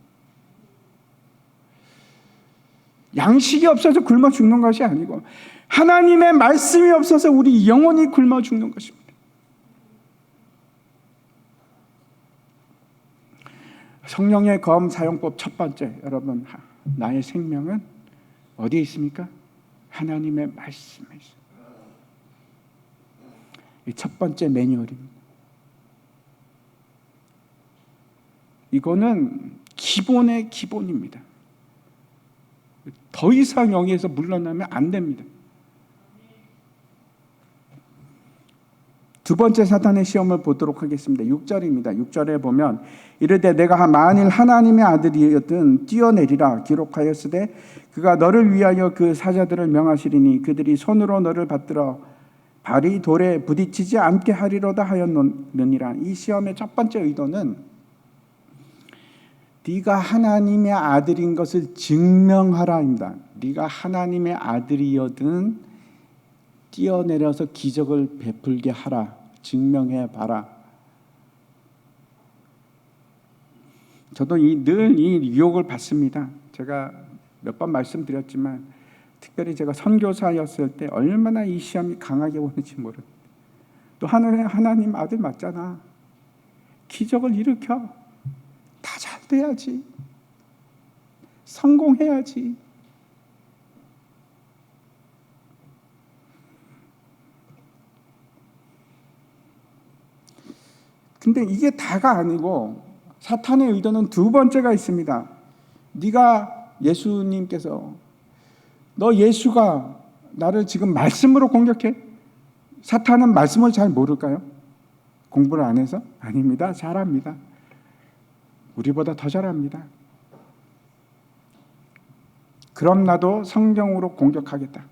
양식이 없어서 굶어 죽는 것이 아니고 하나님의 말씀이 없어서 우리 영혼이 굶어 죽는 것입니다. 성령의 검 사용법 첫 번째, 여러분, 나의 생명은 어디에 있습니까? 하나님의 말씀에 있습니다. 이 첫 번째 매뉴얼입니다. 이거는 기본의 기본입니다. 더 이상 여기에서 물러나면 안 됩니다. 두 번째 사탄의 시험을 보도록 하겠습니다. 6절입니다. 6절에 보면 이르되 내가 만일 하나님의 아들이었든 뛰어내리라 기록하였으되 그가 너를 위하여 그 사자들을 명하시리니 그들이 손으로 너를 받들어 발이 돌에 부딪히지 않게 하리로다 하였느니라. 이 시험의 첫 번째 의도는 네가 하나님의 아들인 것을 증명하라입니다. 네가 하나님의 아들이거든 뛰어내려서 기적을 베풀게 하라. 증명해 봐라. 저도 늘 이 유혹을 받습니다. 제가 몇 번 말씀드렸지만 특별히 제가 선교사였을 때 얼마나 이 시험이 강하게 오는지 모릅니다. 또 하나님 아들 맞잖아. 기적을 일으켜. 다 잘 돼야지. 성공해야지. 근데 이게 다가 아니고 사탄의 의도는 두 번째가 있습니다. 네가 예수님께서 너 예수가 나를 지금 말씀으로 공격해? 사탄은 말씀을 잘 모를까요? 공부를 안 해서? 아닙니다. 잘합니다. 우리보다 더 잘합니다. 그럼 나도 성경으로 공격하겠다.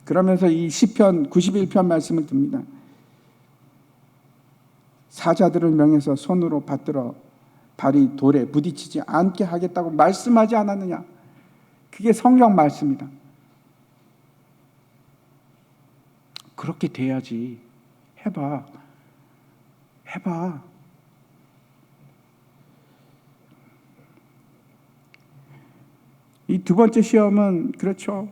그러면서 이 시편 91편 말씀을 듭니다. 사자들을 명해서 손으로 받들어 발이 돌에 부딪히지 않게 하겠다고 말씀하지 않았느냐? 그게 성경 말씀이다. 그렇게 돼야지. 해봐. 이 두 번째 시험은 그렇죠.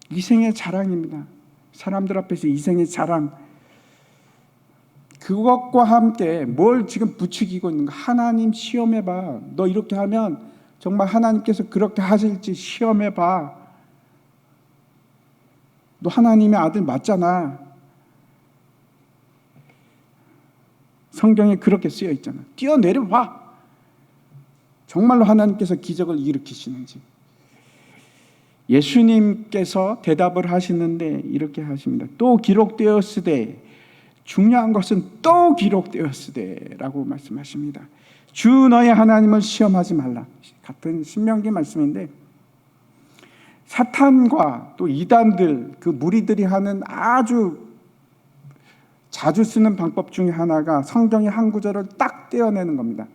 이생의 자랑입니다. 사람들 앞에서 이생의 자랑. 그것과 함께 뭘 지금 부추기고 있는가? 하나님 시험해봐. 너 이렇게 하면 정말 하나님께서 그렇게 하실지 시험해봐. 너 하나님의 아들 맞잖아. 성경에 그렇게 쓰여 있잖아. 뛰어내려봐. 정말로 하나님께서 기적을 일으키시는지. 예수님께서 대답을 하시는데 이렇게 하십니다. 또 기록되었으되, 중요한 것은 또 기록되었으되 라고 말씀하십니다. 주 너의 하나님을 시험하지 말라. 같은 신명기 말씀인데, 사탄과 또 이단들, 그 무리들이 하는 아주 자주 쓰는 방법 중에 하나가 성경의 한 구절을 딱 떼어내는 겁니다.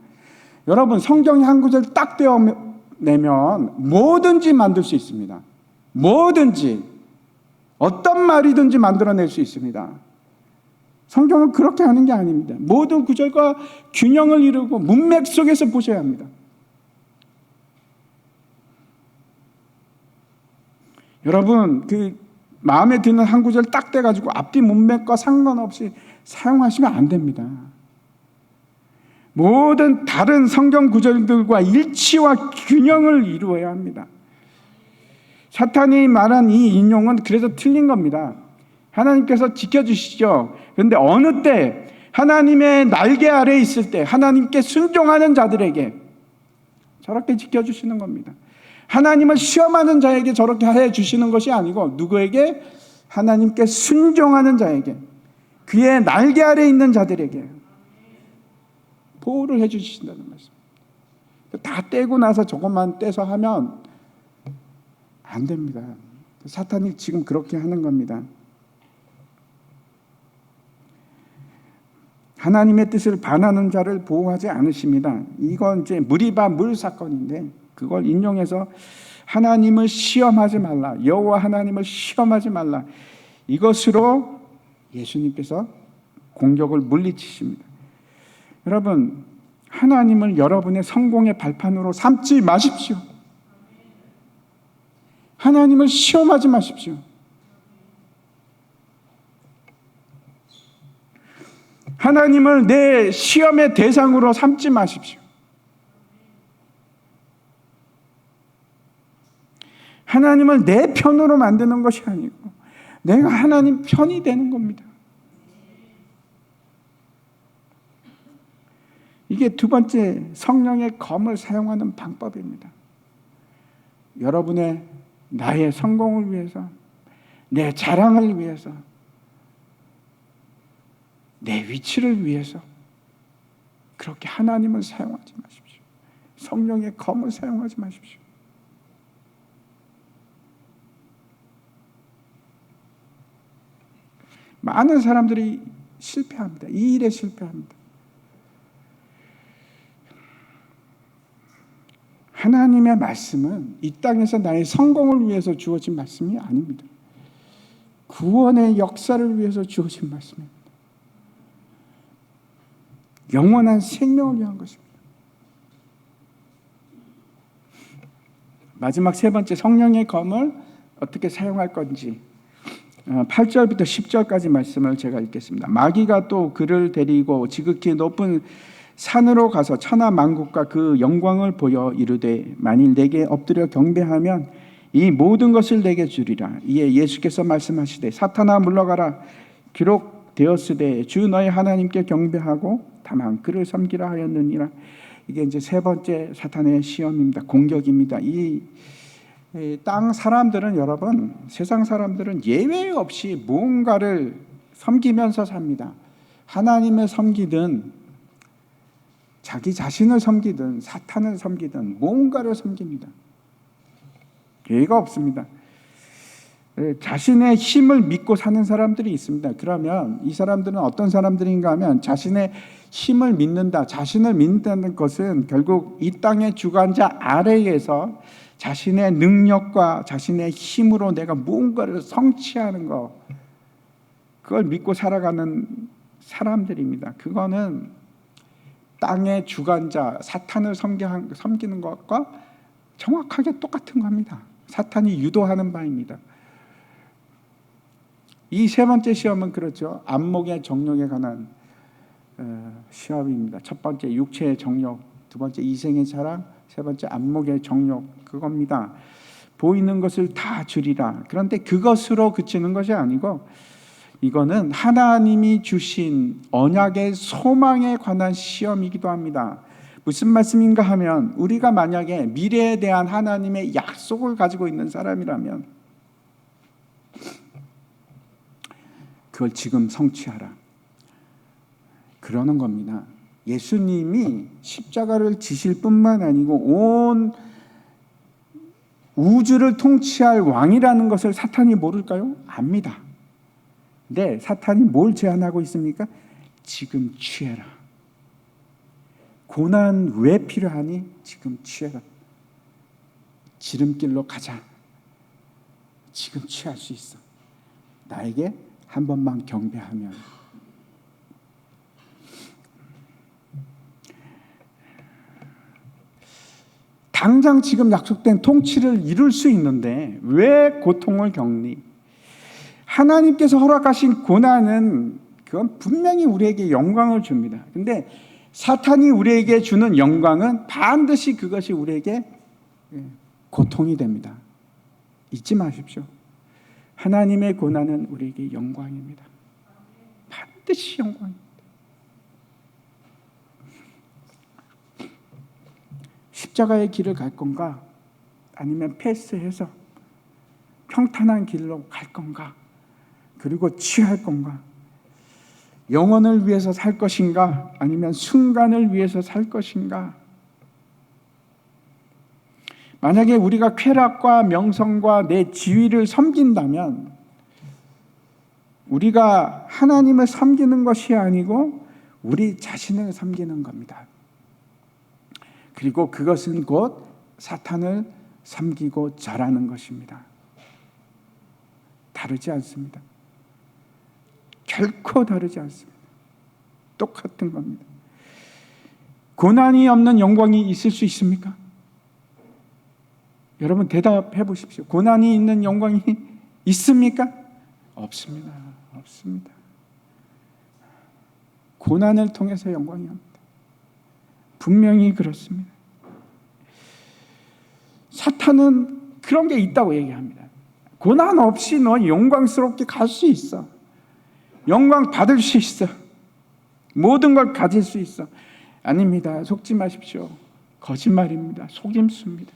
여러분, 성경의 한 구절을 딱 떼어내면 뭐든지 만들 수 있습니다. 뭐든지, 어떤 말이든지 만들어낼 수 있습니다. 성경은 그렇게 하는 게 아닙니다. 모든 구절과 균형을 이루고 문맥 속에서 보셔야 합니다. 여러분, 그 마음에 드는 한 구절 딱 떼가지고 앞뒤 문맥과 상관없이 사용하시면 안 됩니다. 모든 다른 성경 구절들과 일치와 균형을 이루어야 합니다. 사탄이 말한 이 인용은 그래서 틀린 겁니다. 하나님께서 지켜주시죠. 그런데 어느 때 하나님의 날개 아래에 있을 때 하나님께 순종하는 자들에게 저렇게 지켜주시는 겁니다. 하나님을 시험하는 자에게 저렇게 해주시는 것이 아니고 누구에게? 하나님께 순종하는 자에게, 그의 날개 아래에 있는 자들에게 보호를 해주신다는 말씀. 다 떼고 나서 저것만 떼서 하면 안 됩니다. 사탄이 지금 그렇게 하는 겁니다. 하나님의 뜻을 반하는 자를 보호하지 않으십니다. 이건 이제 무리바 물 사건인데 그걸 인용해서 하나님을 시험하지 말라, 여호와 하나님을 시험하지 말라, 이것으로 예수님께서 공격을 물리치십니다. 여러분, 하나님을 여러분의 성공의 발판으로 삼지 마십시오. 하나님을 시험하지 마십시오. 하나님을 내 시험의 대상으로 삼지 마십시오. 하나님을 내 편으로 만드는 것이 아니고 내가 하나님 편이 되는 겁니다. 이게 두 번째 성령의 검을 사용하는 방법입니다. 여러분의 나의 성공을 위해서, 내 자랑을 위해서, 내 위치를 위해서 그렇게 하나님을 사용하지 마십시오. 성령의 검을 사용하지 마십시오. 많은 사람들이 실패합니다. 이 일에 실패합니다. 하나님의 말씀은 이 땅에서 나의 성공을 위해서 주어진 말씀이 아닙니다. 구원의 역사를 위해서 주어진 말씀입니다. 영원한 생명을 위한 것입니다. 마지막 세 번째, 성령의 검을 어떻게 사용할 건지 8절부터 10절까지 말씀을 제가 읽겠습니다. 마귀가 또 그를 데리고 지극히 높은 산으로 가서 천하 만국과 그 영광을 보여 이르되 만일 내게 엎드려 경배하면 이 모든 것을 내게 주리라. 이에 예수께서 말씀하시되 사탄아 물러가라. 기록되었으되 주 너의 하나님께 경배하고 다만 그를 섬기라 하였느니라. 이게 이제 세 번째 사탄의 시험입니다. 공격입니다. 이 땅 사람들은, 여러분, 세상 사람들은 예외 없이 무언가를 섬기면서 삽니다. 하나님을 섬기든 자기 자신을 섬기든 사탄을 섬기든 무언가를 섬깁니다. 예외가 없습니다. 자신의 힘을 믿고 사는 사람들이 있습니다. 그러면 이 사람들은 어떤 사람들인가 하면 자신의 힘을 믿는다, 자신을 믿는다는 것은 결국 이 땅의 주관자 아래에서 자신의 능력과 자신의 힘으로 내가 무언가를 성취하는 것, 그걸 믿고 살아가는 사람들입니다. 그거는 땅의 주관자 사탄을 섬기는 것과 정확하게 똑같은 겁니다. 사탄이 유도하는 바입니다. 이 세 번째 시험은 그렇죠. 안목의 정욕에 관한 시험입니다. 첫 번째 육체의 정욕, 두 번째 이생의 자랑, 세 번째 안목의 정욕, 그겁니다. 보이는 것을 다 주리라. 그런데 그것으로 그치는 것이 아니고 이거는 하나님이 주신 언약의 소망에 관한 시험이기도 합니다. 무슨 말씀인가 하면 우리가 만약에 미래에 대한 하나님의 약속을 가지고 있는 사람이라면 그걸 지금 성취하라, 그러는 겁니다. 예수님이 십자가를 지실 뿐만 아니고 온 우주를 통치할 왕이라는 것을 사탄이 모를까요? 압니다. 근데 사탄이 뭘 제안하고 있습니까? 지금 취해라. 고난 왜 필요하니? 지금 취해라. 지름길로 가자. 지금 취할 수 있어. 나에게 한 번만 경배하면. 당장 지금 약속된 통치를 이룰 수 있는데 왜 고통을 겪니? 하나님께서 허락하신 고난은 그건 분명히 우리에게 영광을 줍니다. 근데 사탄이 우리에게 주는 영광은 반드시 그것이 우리에게 고통이 됩니다. 잊지 마십시오. 하나님의 고난은 우리에게 영광입니다. 반드시 영광입니다. 십자가의 길을 갈 건가? 아니면 패스해서 평탄한 길로 갈 건가? 그리고 취할 건가? 영혼을 위해서 살 것인가? 아니면 순간을 위해서 살 것인가? 만약에 우리가 쾌락과 명성과 내 지위를 섬긴다면 우리가 하나님을 섬기는 것이 아니고 우리 자신을 섬기는 겁니다. 그리고 그것은 곧 사탄을 섬기고 절하는 것입니다. 다르지 않습니다. 결코 다르지 않습니다. 똑같은 겁니다. 고난이 없는 영광이 있을 수 있습니까? 여러분 대답해 보십시오. 고난이 있는 영광이 있습니까? 없습니다. 없습니다. 고난을 통해서 영광이 옵니다. 분명히 그렇습니다. 사탄은 그런 게 있다고 얘기합니다. 고난 없이 너 영광스럽게 갈 수 있어. 영광 받을 수 있어. 모든 걸 가질 수 있어. 아닙니다. 속지 마십시오. 거짓말입니다. 속임수입니다.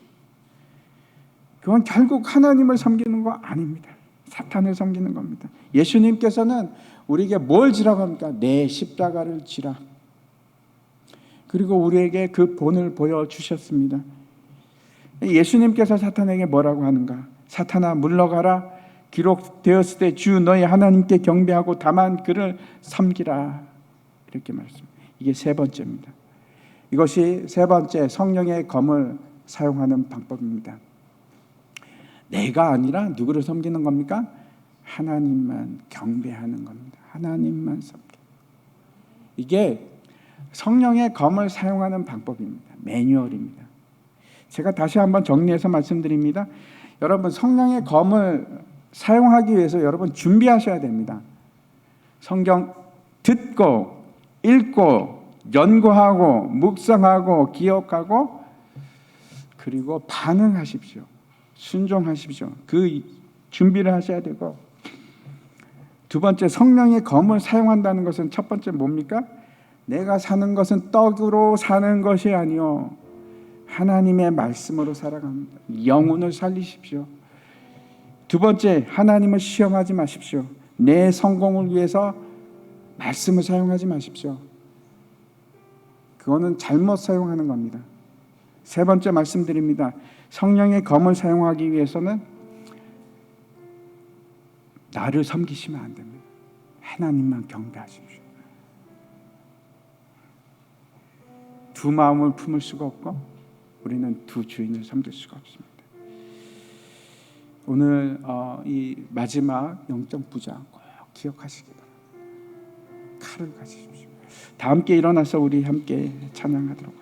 그건 결국 하나님을 섬기는 거 아닙니다. 사탄을 섬기는 겁니다. 예수님께서는 우리에게 뭘 지라고 합니까? 내 십자가를 지라. 그리고 우리에게 그 본을 보여주셨습니다. 예수님께서 사탄에게 뭐라고 하는가? 사탄아 물러가라. 기록되었을 때 주 너희 하나님께 경배하고 다만 그를 섬기라. 이렇게 말씀합니다. 이게 세 번째입니다. 이것이 세 번째 성령의 검을 사용하는 방법입니다. 내가 아니라 누구를 섬기는 겁니까? 하나님만 경배하는 겁니다. 하나님만 섬기. 이게 성령의 검을 사용하는 방법입니다. 매뉴얼입니다. 제가 다시 한번 정리해서 말씀드립니다. 여러분 성령의 검을 사용하기 위해서 여러분 준비하셔야 됩니다. 성경 듣고 읽고 연구하고 묵상하고 기억하고 그리고 반응하십시오. 순종하십시오. 그 준비를 하셔야 되고, 두 번째 성령의 검을 사용한다는 것은 첫 번째 뭡니까? 내가 사는 것은 떡으로 사는 것이 아니요 하나님의 말씀으로 살아갑니다. 영혼을 살리십시오. 두 번째, 하나님을 시험하지 마십시오. 내 성공을 위해서 말씀을 사용하지 마십시오. 그거는 잘못 사용하는 겁니다. 세 번째 말씀드립니다. 성령의 검을 사용하기 위해서는 나를 섬기시면 안 됩니다. 하나님만 경배하십시오. 두 마음을 품을 수가 없고 우리는 두 주인을 섬길 수가 없습니다. 오늘 이 마지막 영적 부장 꼭 기억하시기 바랍니다. 칼을 가지십시오. 다 함께 일어나서 우리 함께 찬양하도록